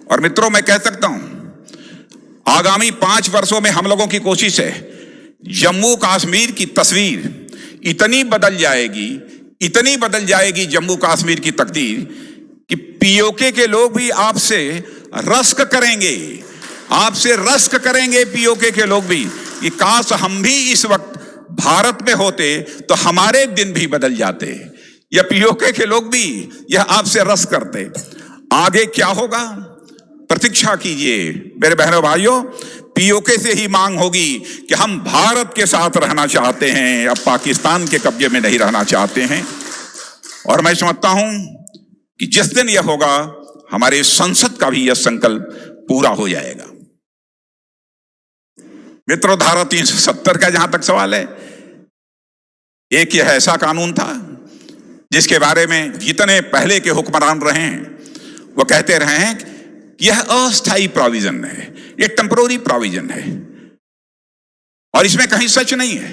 और मित्रों, मैं कह सकता हूं आगामी 5 वर्षों में हम लोगों की कोशिश है जम्मू कश्मीर की तस्वीर इतनी बदल जाएगी जम्मू कश्मीर की तकदीर कि पीओके के लोग भी आपसे रश्क करेंगे पीओके के लोग भी कि काश हम भी इस वक्त भारत में होते तो हमारे दिन भी बदल जाते, या पीओके के लोग भी यह आपसे रश्क करते। आगे क्या होगा प्रतीक्षा कीजिए मेरे बहनों भाइयों। पीओके से ही मांग होगी कि हम भारत के साथ रहना चाहते हैं, अब पाकिस्तान के कब्जे में नहीं रहना चाहते हैं। और मैं समझता हूं कि जिस दिन यह होगा हमारे संसद का भी यह संकल्प पूरा हो जाएगा। मित्रों, धारा 370 का जहां तक सवाल है, एक यह ऐसा कानून था जिसके बारे में जितने पहले के हुक्मरान रहे हैं वो कहते रहे हैं कि यह अस्थायी प्रोविजन है, यह टेम्पररी प्रोविजन है, और इसमें कहीं सच नहीं है।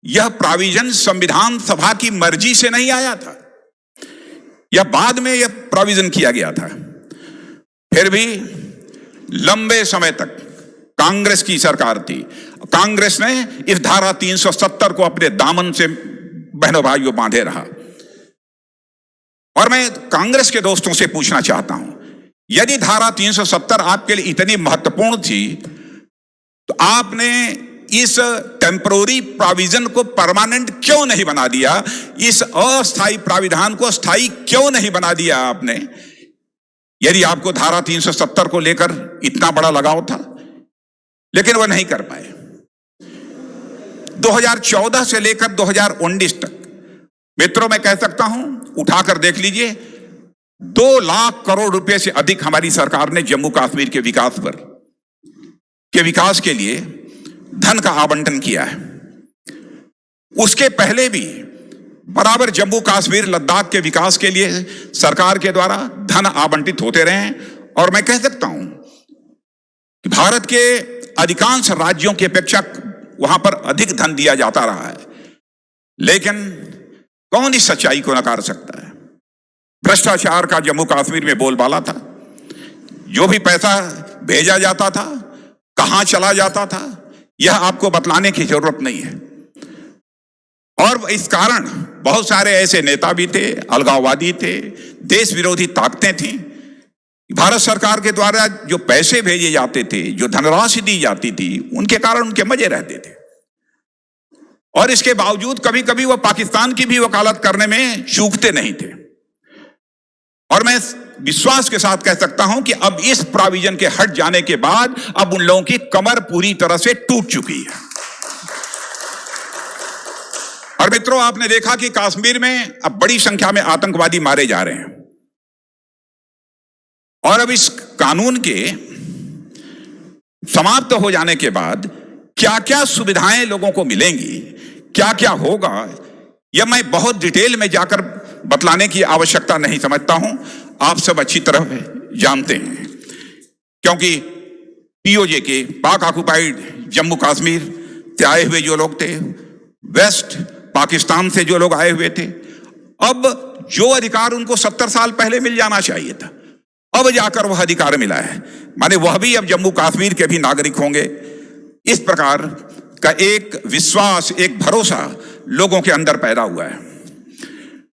यह प्रोविजन संविधान सभा की मर्जी से नहीं आया था, यह बाद में यह प्रोविजन किया गया था। फिर भी लंबे समय तक कांग्रेस की सरकार थी, कांग्रेस ने इस धारा 370 को अपने दामन से बहनों भाइयों बांधे रहा। और मैं कांग्रेस के दोस्तों से पूछना चाहता हूं, यदि धारा 370 आपके लिए इतनी महत्वपूर्ण थी तो आपने इस टेम्पररी प्रोविजन को परमानेंट क्यों नहीं बना दिया? इस अस्थायी प्राविधान को स्थायी क्यों नहीं बना दिया आपने? यदि आपको धारा 370 को लेकर इतना बड़ा लगाव था, लेकिन वह नहीं कर पाए। 2014 से लेकर 2019 तक मित्रों मैं कह सकता हूं, उठाकर देख लीजिए, 2 लाख करोड़ रुपए से अधिक हमारी सरकार ने जम्मू कश्मीर के विकास के लिए धन का आवंटन किया है। उसके पहले भी बराबर जम्मू कश्मीर लद्दाख के विकास के लिए सरकार के द्वारा धन आवंटित होते रहे हैं। और मैं कह सकता हूं कि भारत के अधिकांश राज्यों की अपेक्षा वहां पर अधिक धन दिया जाता रहा है, लेकिन कौन इस सच्चाई को नकार सकता है? भ्रष्टाचार का जम्मू कश्मीर में बोलबाला था। जो भी पैसा भेजा जाता था कहां चला जाता था यह आपको बतलाने की जरूरत नहीं है। और इस कारण बहुत सारे ऐसे नेता भी थे, अलगाववादी थे, देश विरोधी ताकतें थीं। भारत सरकार के द्वारा जो पैसे भेजे जाते थे, जो धनराशि दी जाती थी, उनके कारण उनके मजे रहते थे। और इसके बावजूद कभी कभी वह पाकिस्तान की भी वकालत करने में चूकते नहीं थे। और मैं विश्वास के साथ कह सकता हूं कि अब इस प्रोविजन के हट जाने के बाद अब उन लोगों की कमर पूरी तरह से टूट चुकी है। और मित्रों, आपने देखा कि कश्मीर में अब बड़ी संख्या में आतंकवादी मारे जा रहे हैं। और अब इस कानून के समाप्त हो जाने के बाद क्या क्या सुविधाएं लोगों को मिलेंगी, क्या क्या होगा, यह मैं बहुत डिटेल में जाकर बतलाने की आवश्यकता नहीं समझता हूं। आप सब अच्छी तरह जानते हैं, क्योंकि पीओजे के पाक ऑक्युपाइड जम्मू कश्मीर से आए हुए जो लोग थे, वेस्ट पाकिस्तान से जो लोग आए हुए थे, अब जो अधिकार उनको 70 साल पहले मिल जाना चाहिए था, अब जाकर वह अधिकार मिला है। माने वह भी अब जम्मू कश्मीर के भी नागरिक होंगे। इस प्रकार का एक विश्वास, एक भरोसा लोगों के अंदर पैदा हुआ है।